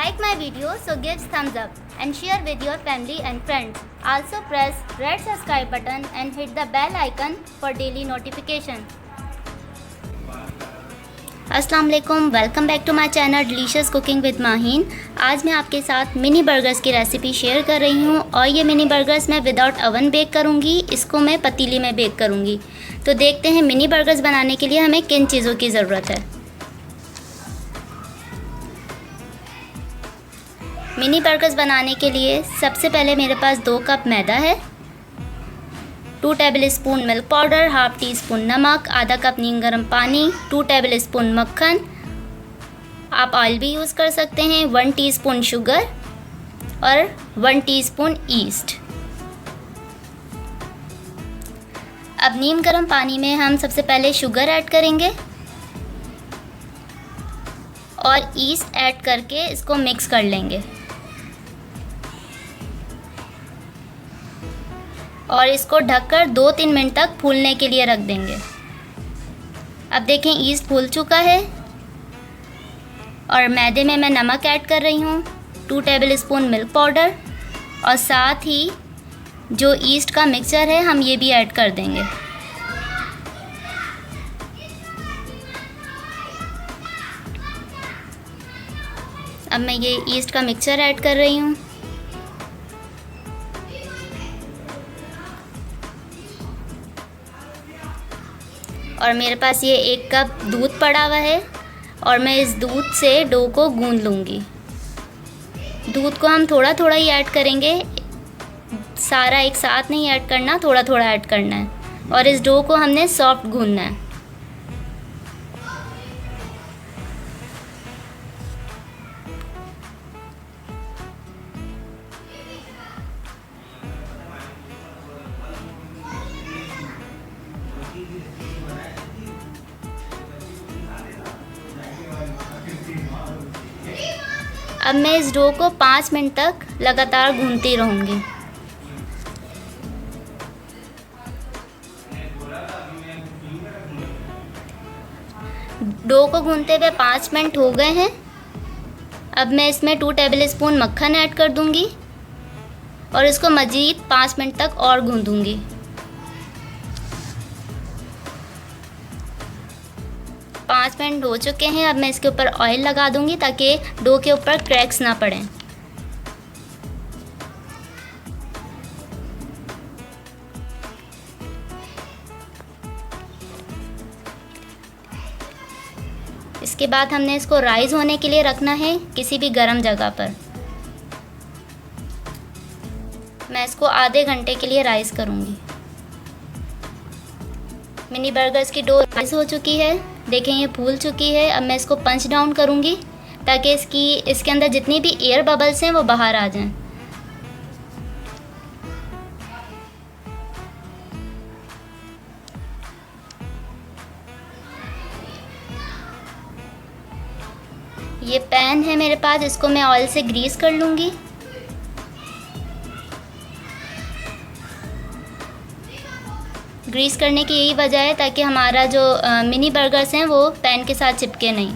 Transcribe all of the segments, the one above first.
like my video, so give thumbs up and share with your family and friends. Also press red subscribe button and hit the bell icon for daily notification. अस्सलाम वालेकुम, welcome back to my channel delicious cooking with Maheen. आज मैं आपके साथ mini burgers की recipe share कर रही हूँ और ये मिनी बर्गर्स मैं विदाउट अवन बेक करूँगी। इसको मैं पतीली में बेक करूँगी। तो देखते हैं मिनी बर्गर्स बनाने के लिए हमें किन चीज़ों की ज़रूरत है। मिनी बर्गर्स बनाने के लिए सबसे पहले मेरे पास 2 कप मैदा है, 2 table spoon milk powder, half tea spoon नमक, आधा कप नीम गर्म पानी, 2 टेबल स्पून मक्खन, आप ऑयल भी यूज़ कर सकते हैं, 1 टीस्पून शुगर और 1 टीस्पून ईस्ट। अब नीम गर्म पानी में हम सबसे पहले शुगर ऐड करेंगे और ईस्ट ऐड करके इसको मिक्स कर लेंगे और इसको ढककर 2-3 मिनट तक फूलने के लिए रख देंगे। अब देखें ईस्ट फूल चुका है और मैदे में मैं नमक ऐड कर रही हूँ, 2 टेबल स्पून मिल्क पाउडर और साथ ही जो ईस्ट का मिक्सचर है हम ये भी ऐड कर देंगे। अब मैं ये ईस्ट का मिक्सचर ऐड कर रही हूँ और मेरे पास ये 1 कप दूध पड़ा हुआ है और मैं इस दूध से डो को गूंद लूँगी। दूध को हम थोड़ा थोड़ा ही ऐड करेंगे, सारा एक साथ नहीं ऐड करना, थोड़ा थोड़ा ऐड करना है और इस डो को हमने सॉफ्ट गूंदना है। अब मैं इस डो को 5 मिनट तक लगातार गूंथती रहूँगी। डो को गूंथते हुए 5 मिनट हो गए हैं। अब मैं इसमें 2 टेबल स्पून मक्खन ऐड कर दूँगी और इसको मज़ीद 5 मिनट तक और गूंथूँगी। पाँच मिनट हो चुके हैं। अब मैं इसके ऊपर ऑयल लगा दूंगी ताकि डो के ऊपर क्रैक्स ना पड़ें। इसके बाद हमने इसको राइज़ होने के लिए रखना है किसी भी गर्म जगह पर। मैं इसको आधे घंटे के लिए राइज़ करूंगी। मिनी बर्गर्स की डो राइज़ हो चुकी है, देखें ये फूल चुकी है। अब मैं इसको पंच डाउन करूंगी ताकि इसके अंदर जितनी भी एयर बबल्स हैं वो बाहर आ जाएं। ये पैन है मेरे पास, इसको मैं ऑयल से ग्रीस कर लूँगी। ग्रीस करने की यही वजह है ताकि हमारा जो मिनी बर्गर्स हैं वो पैन के साथ चिपके नहीं।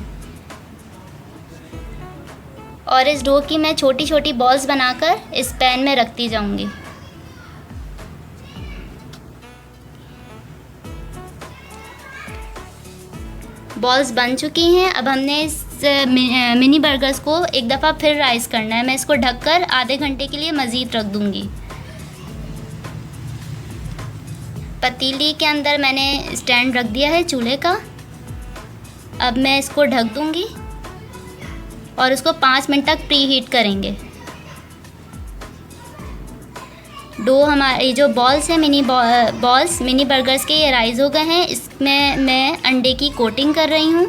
और इस डो की मैं छोटी छोटी बॉल्स बनाकर इस पैन में रखती जाऊंगी। बॉल्स बन चुकी हैं। अब हमने इस मिनी बर्गर्स को एक दफ़ा फिर राइस करना है। मैं इसको ढककर आधे घंटे के लिए मज़ीद रख दूंगी। पतीली के अंदर मैंने स्टैंड रख दिया है चूल्हे का। अब मैं इसको ढक दूंगी और इसको 5 मिनट तक प्री हीट करेंगे। डो हमारे जो बॉल्स हैं मिनी बर्गर्स के ये राइज़ हो गए हैं। इसमें मैं अंडे की कोटिंग कर रही हूँ।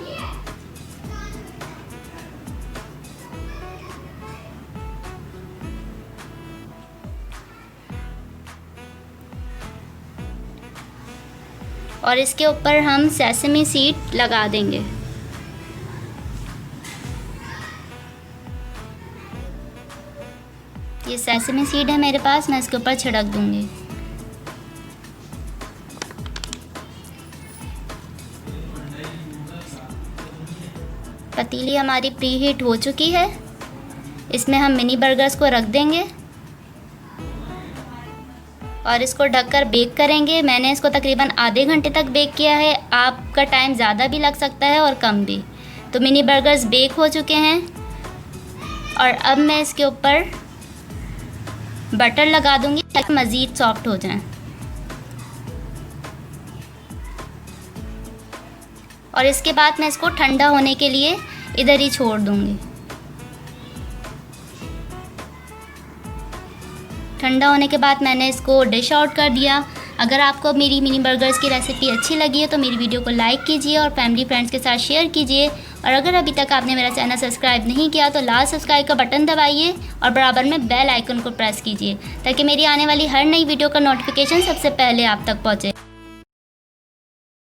और इसके ऊपर हम सेसमी सीड लगा देंगे। ये सेसमी सीड है मेरे पास, मैं इसके ऊपर छिड़क दूंगी। पतीली हमारी प्री हीट हो चुकी है। इसमें हम मिनी बर्गर्स को रख देंगे और इसको ढककर बेक करेंगे। मैंने इसको तकरीबन आधे घंटे तक बेक किया है, आपका टाइम ज़्यादा भी लग सकता है और कम भी। तो मिनी बर्गर्स बेक हो चुके हैं और अब मैं इसके ऊपर बटर लगा दूंगी ताकि मज़ीद सॉफ्ट हो जाएं। और इसके बाद मैं इसको ठंडा होने के लिए इधर ही छोड़ दूंगी। ठंडा होने के बाद मैंने इसको डिश आउट कर दिया। अगर आपको मेरी मिनी बर्गर्स की रेसिपी अच्छी लगी है तो मेरी वीडियो को लाइक कीजिए और फैमिली फ्रेंड्स के साथ शेयर कीजिए। और अगर अभी तक आपने मेरा चैनल सब्सक्राइब नहीं किया तो लाल सब्सक्राइब का बटन दबाइए और बराबर में बेल आइकन को प्रेस कीजिए ताकि मेरी आने वाली हर नई वीडियो का नोटिफिकेशन सबसे पहले आप तक पहुँचे।